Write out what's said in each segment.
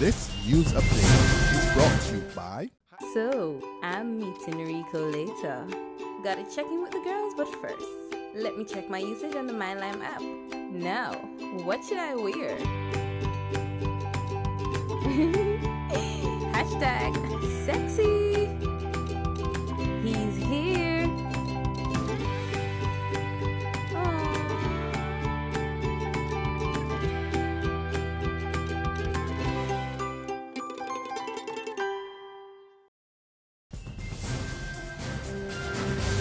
This news update is brought to you by... So, I'm meeting Rico later. Gotta check in with the girls, but first, let me check my usage on the MyLime app. Now, what should I wear? Hashtag sexy. He's here.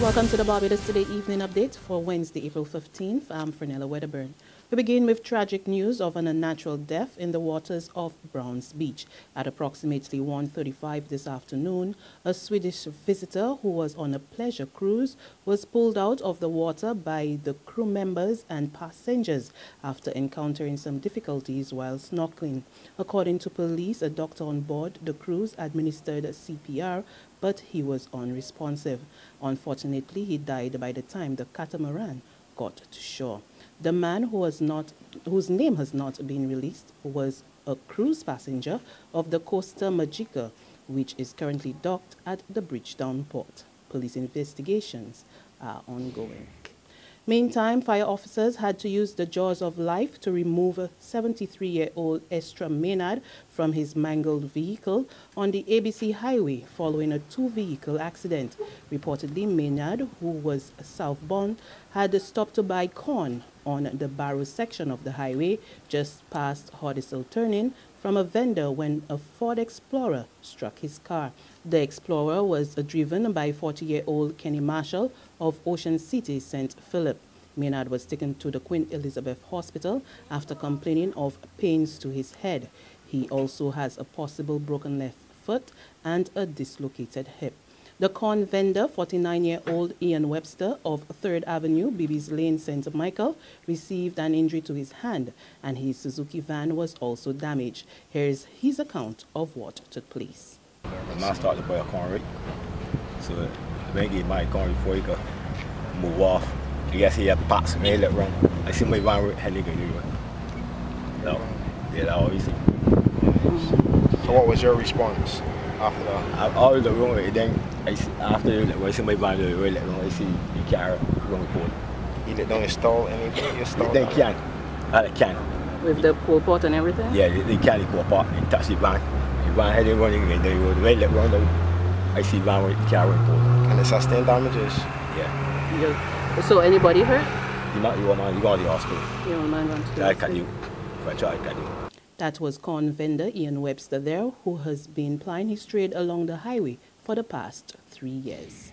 Welcome to the Barbados Today Evening Update for Wednesday, April 15th. I'm Fernella Wedderburn. We begin with tragic news of an unnatural death in the waters of Browns Beach. At approximately 1:35 this afternoon, a Swedish visitor who was on a pleasure cruise was pulled out of the water by the crew members and passengers after encountering some difficulties while snorkeling. According to police, a doctor on board the cruise administered CPR, but he was unresponsive. Unfortunately, he died by the time the catamaran got to shore. The man, whose name has not been released, was a cruise passenger of the Costa Magica, which is currently docked at the Bridgetown port. Police investigations are ongoing. Meantime, fire officers had to use the jaws of life to remove a 73-year-old Estra Maynard from his mangled vehicle on the ABC highway following a two-vehicle accident. Reportedly, Maynard, who was southbound, had stopped to buy corn on the Barrow section of the highway just past Hoddesdale turning from a vendor when a Ford Explorer struck his car. The Explorer was driven by 40-year-old Kenny Marshall of Ocean City, St. Philip. Maynard was taken to the Queen Elizabeth Hospital after complaining of pains to his head. He also has a possible broken left foot and a dislocated hip. The corn vendor, 49-year-old Ian Webster of 3rd Avenue, Bibby's Lane, St. Michael, received an injury to his hand, and his Suzuki van was also damaged. Here's his account of what took place. The man started to buy a corn, right? So when he gave my corn before he could move off, I guess he had parts and he let run. I see my van right, head nigga anyway. No, yeah, that always. So what was your response after that? I always let run with it. Then after when I see my van right, let run, I see the car run the pole. You don't install anything? You install they can. I can. With the pole pot and everything? Yeah, they can go apart and touch the van. The van heading running again, they would let run down. I see the van with the car run pole. And it sustained damages? Yeah. So anybody hurt? You go to the hospital. You don't mind going to the I hospital? can do. If I try, I can do. That was corn vendor Ian Webster there, who has been plying his trade along the highway for the past 3 years.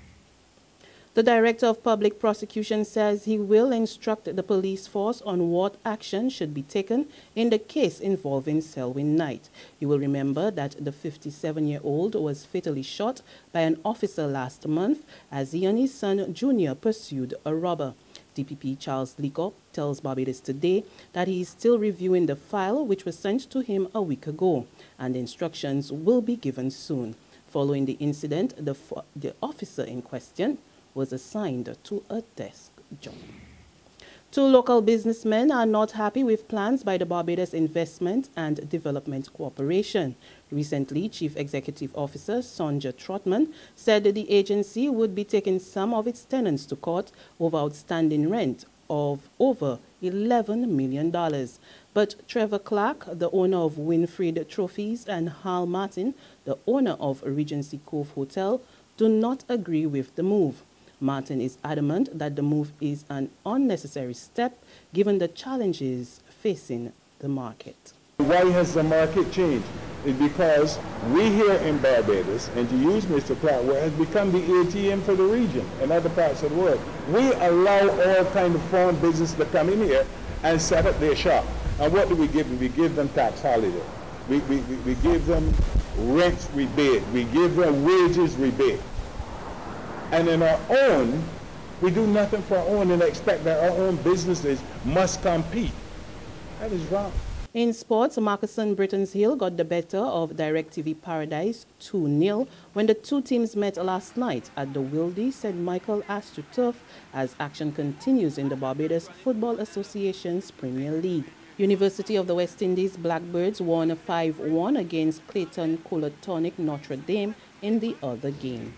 The Director of Public Prosecution says he will instruct the police force on what action should be taken in the case involving Selwyn Knight. You will remember that the 57-year-old was fatally shot by an officer last month as he and his son Junior pursued a robber. DPP Charles Leacock tells Barbados Today that he is still reviewing the file which was sent to him a week ago, and instructions will be given soon. Following the incident, the officer in question was assigned to a desk job. Two local businessmen are not happy with plans by the Barbados Investment and Development Corporation. Recently, Chief Executive Officer Sonja Trotman said that the agency would be taking some of its tenants to court over outstanding rent of over $11 million. But Trevor Clark, the owner of Winfried Trophies, and Hal Martin, the owner of Regency Cove Hotel, do not agree with the move. Martin is adamant that the move is an unnecessary step given the challenges facing the market. Why has the market changed? It's because we here in Barbados, and to use Mr. Clark, has become the ATM for the region and other parts of the world. We allow all kind of foreign business to come in here and set up their shop. And what do we give them? We give them tax holiday. We give them rent rebate. We give them wages rebate. And in our own, we do nothing for our own and expect that our own businesses must compete. That is wrong. In sports, Marcusson Britton's Hill got the better of DirecTV Paradise 2-0 when the two teams met last night at the Wildy St. Michael AstroTurf as action continues in the Barbados Football Association's Premier League. University of the West Indies Blackbirds won 5-1 against Clayton Colatonic Notre Dame in the other game.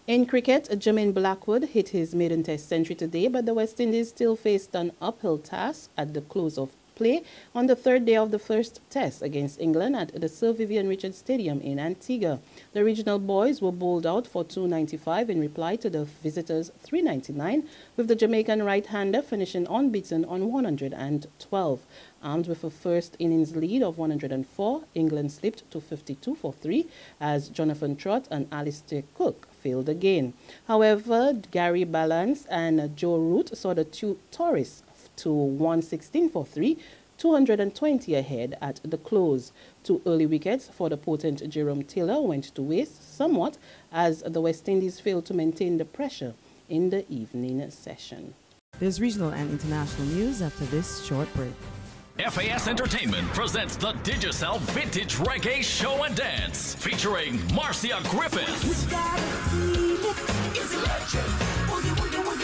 In cricket, Jermaine Blackwood hit his maiden Test century today, but the West Indies still faced an uphill task at the close of play on the third day of the first Test against England at the Sir Vivian Richards Stadium in Antigua. The regional boys were bowled out for 295 in reply to the visitors' 399, with the Jamaican right-hander finishing unbeaten on 112. Armed with a first innings lead of 104, England slipped to 52 for 3 as Jonathan Trott and Alistair Cook failed again. However, Gary Balance and Joe Root saw the two tourists to 116 for 3, 220 ahead at the close. 2 early wickets for the potent Jerome Taylor went to waste somewhat as the West Indies failed to maintain the pressure in the evening session. There's regional and international news after this short break. FAS Entertainment presents the Digicel Vintage Reggae Show and Dance featuring Marcia Griffith,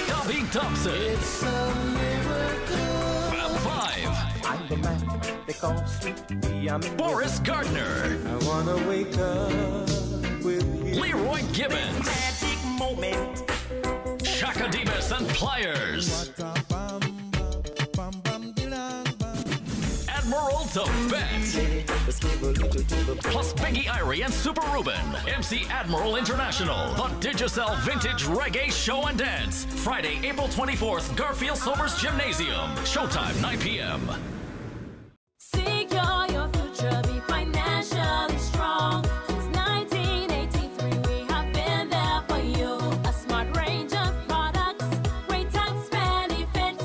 Gabby Thompson, Fab Five, I'm the man they call Sweet. Boris Gardner, I wanna wake up with you. Leroy Gibbons, Shaka Demus and Pliers, Admiral Tibet, plus Biggie Irie and Super Ruben, MC Admiral International, the Digicel Vintage Reggae Show and Dance, Friday, April 24th, Garfield Somers Gymnasium, showtime 9 p.m. Secure your future, be financially strong. Since 1983, we have been there for you. A smart range of products, great tax benefits.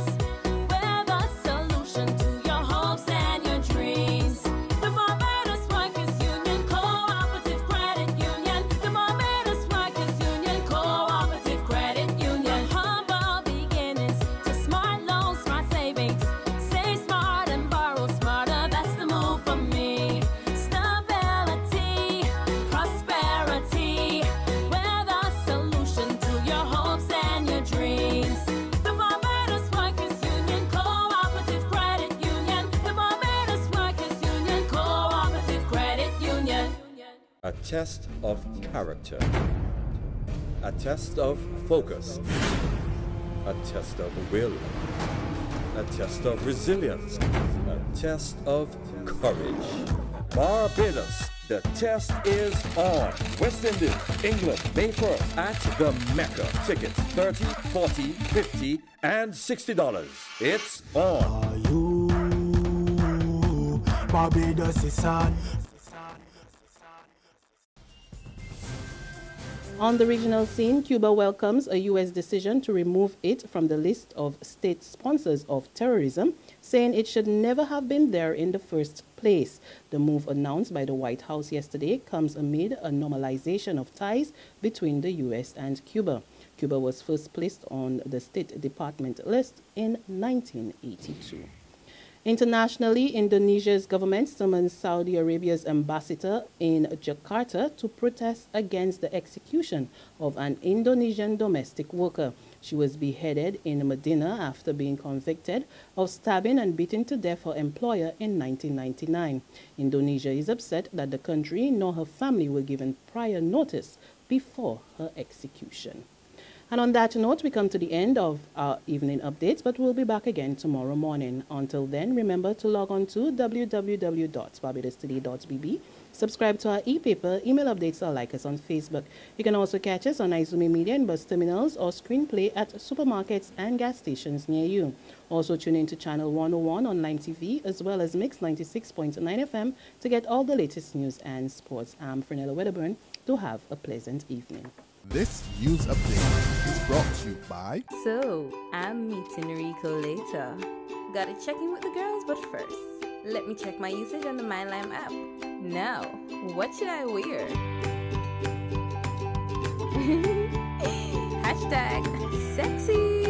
We're the solution to your hopes and your dreams. The Barbados Workers Union Cooperative Credit Union. The Barbados Workers Union Cooperative Credit Union. Humble beginnings to smart loans, smart savings. Save smart and borrow smarter, that's the move for me. Stability, prosperity, we're the solution to your hopes and your dreams. The Barbados Workers Union Cooperative Credit Union. The Barbados Workers Union Cooperative Credit Union. A test of character, a test of focus, a test of will, a test of resilience, a test of courage. Barbados, the test is on. West Indies, England, May 1st at the Mecca. Tickets $30, $40, $50, and $60. It's on. Barbados is on. On the regional scene, Cuba welcomes a U.S. decision to remove it from the list of state sponsors of terrorism, saying it should never have been there in the first place. The move announced by the White House yesterday comes amid a normalization of ties between the U.S. and Cuba. Cuba was first placed on the State Department list in 1982. Internationally, Indonesia's government summoned Saudi Arabia's ambassador in Jakarta to protest against the execution of an Indonesian domestic worker. She was beheaded in Medina after being convicted of stabbing and beating to death her employer in 1999. Indonesia is upset that the country nor her family were given prior notice before her execution. And on that note, we come to the end of our evening updates, but we'll be back again tomorrow morning. Until then, remember to log on to www.barbadostoday.bb, subscribe to our e-paper, email updates, or like us on Facebook. You can also catch us on Izumi Media and bus terminals or screenplay at supermarkets and gas stations near you. Also tune in to Channel 101 on Lime TV, as well as Mix 96.9 FM to get all the latest news and sports. I'm Fernella Wedderburn. Do have a pleasant evening. This news update is brought to you by... So, I'm meeting Rico later. Gotta check in with the girls, but first, let me check my usage on the MyLime app. Now, what should I wear? #sexy.